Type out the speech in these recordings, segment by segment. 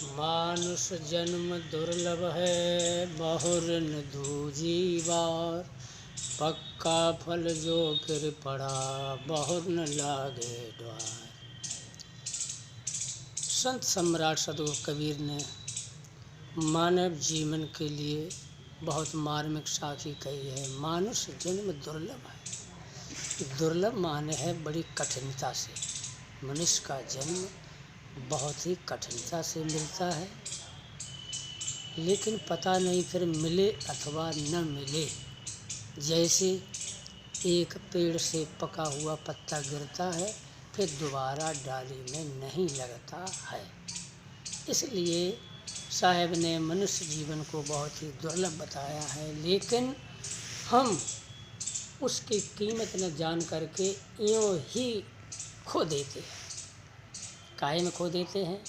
मानुष जन्म दुर्लभ है, बहुर न दूजी बार। पक्का फल जो गिर पड़ा, बहुर न लागे द्वार। संत सम्राट सदगुरु कबीर ने मानव जीवन के लिए बहुत मार्मिक साखी कही है। मानुष जन्म दुर्लभ है। दुर्लभ माने है बड़ी कठिनता से। मनुष्य का जन्म बहुत ही कठिनता से मिलता है, लेकिन पता नहीं फिर मिले अथवा न मिले। जैसे एक पेड़ से पका हुआ पत्ता गिरता है, फिर दोबारा डाली में नहीं लगता है। इसलिए साहब ने मनुष्य जीवन को बहुत ही दुर्लभ बताया है, लेकिन हम उसकी कीमत न जान करके यूँ ही खो देते हैं। काहे में खो देते हैं?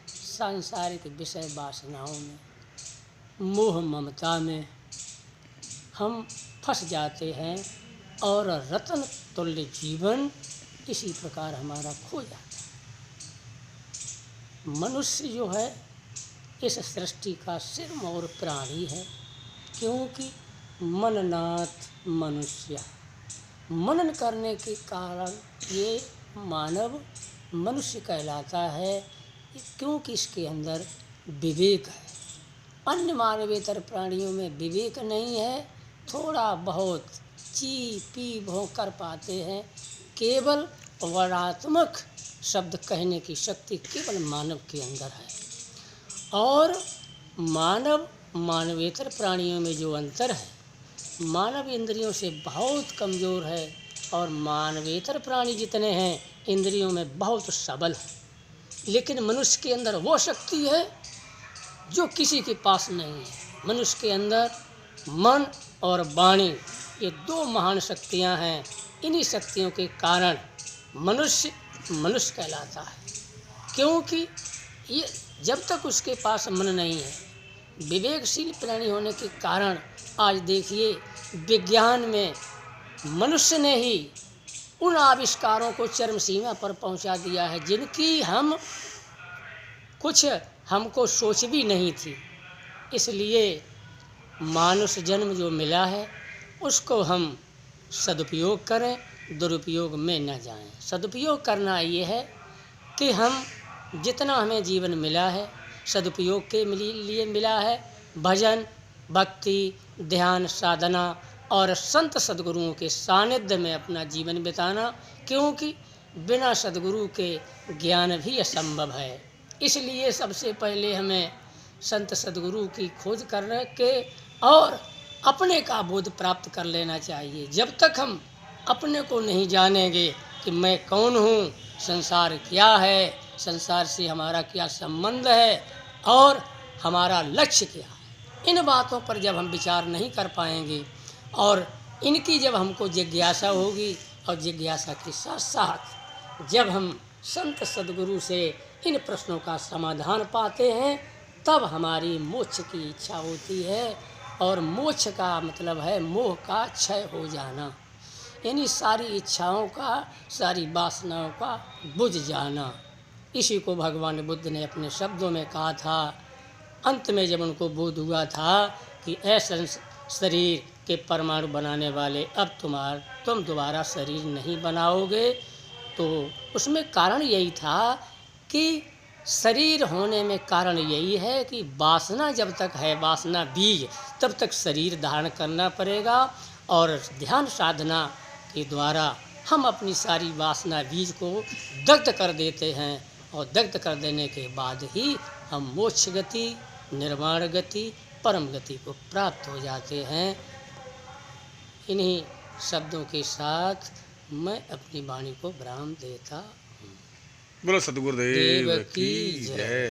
सांसारिक विषय वासनाओं में, मोह ममता में हम फंस जाते हैं और रत्न तुल्य जीवन इसी प्रकार हमारा खो जाता है। मनुष्य जो है इस सृष्टि का सिरमौर प्राणी है, क्योंकि मननाथ मनुष्य, मनन करने के कारण ये मानव मनुष्य कहलाता है, क्योंकि इसके अंदर विवेक है। अन्य मानवेतर प्राणियों में विवेक नहीं है, थोड़ा बहुत ची पी भों कर पाते हैं। केवल वर्णात्मक शब्द कहने की शक्ति केवल मानव के अंदर है। और मानव मानवेतर प्राणियों में जो अंतर है, मानव इंद्रियों से बहुत कमज़ोर है और मानवेतर प्राणी जितने हैं इंद्रियों में बहुत सबल है। लेकिन मनुष्य के अंदर वो शक्ति है जो किसी के पास नहीं है। मनुष्य के अंदर मन और वाणी ये दो महान शक्तियां हैं। इन्हीं शक्तियों के कारण मनुष्य मनुष्य कहलाता है, क्योंकि ये जब तक उसके पास मन नहीं है, विवेकशील प्राणी होने के कारण आज देखिए विज्ञान में मनुष्य ने ही उन आविष्कारों को चरम सीमा पर पहुंचा दिया है, जिनकी हमको सोच भी नहीं थी। इसलिए मानुष जन्म जो मिला है उसको हम सदुपयोग करें, दुरुपयोग में न जाएं। सदुपयोग करना ये है कि हम जितना हमें जीवन मिला है सदुपयोग के लिए मिला है। भजन, भक्ति, ध्यान, साधना और संत सद्गुरुओं के सानिध्य में अपना जीवन बिताना, क्योंकि बिना सद्गुरु के ज्ञान भी असंभव है। इसलिए सबसे पहले हमें संत सद्गुरु की खोज करने के और अपने का बोध प्राप्त कर लेना चाहिए। जब तक हम अपने को नहीं जानेंगे कि मैं कौन हूँ, संसार क्या है, संसार से हमारा क्या संबंध है और हमारा लक्ष्य क्या है, इन बातों पर जब हम विचार नहीं कर पाएंगे और इनकी जब हमको जिज्ञासा होगी और जिज्ञासा के साथ साथ जब हम संत सद्गुरु से इन प्रश्नों का समाधान पाते हैं, तब हमारी मोक्ष की इच्छा होती है। और मोक्ष का मतलब है मोह का क्षय हो जाना, यानी सारी इच्छाओं का, सारी वासनाओं का बुझ जाना। इसी को भगवान बुद्ध ने अपने शब्दों में कहा था। अंत में जब उनको बोध हुआ था कि ऐसा शरीर के परमाणु बनाने वाले अब तुम दोबारा शरीर नहीं बनाओगे, तो उसमें कारण यही था कि शरीर होने में कारण यही है कि वासना जब तक है, वासना बीज, तब तक शरीर धारण करना पड़ेगा। और ध्यान साधना के द्वारा हम अपनी सारी वासना बीज को दग्ध कर देते हैं और दग्ध कर देने के बाद ही हम मोक्ष गति, निर्वाण गति, परम गति को प्राप्त हो जाते हैं। इन्हीं शब्दों के साथ मैं अपनी वाणी को विराम देता हूँ। बोलो सद्गुरुदेव की की जय।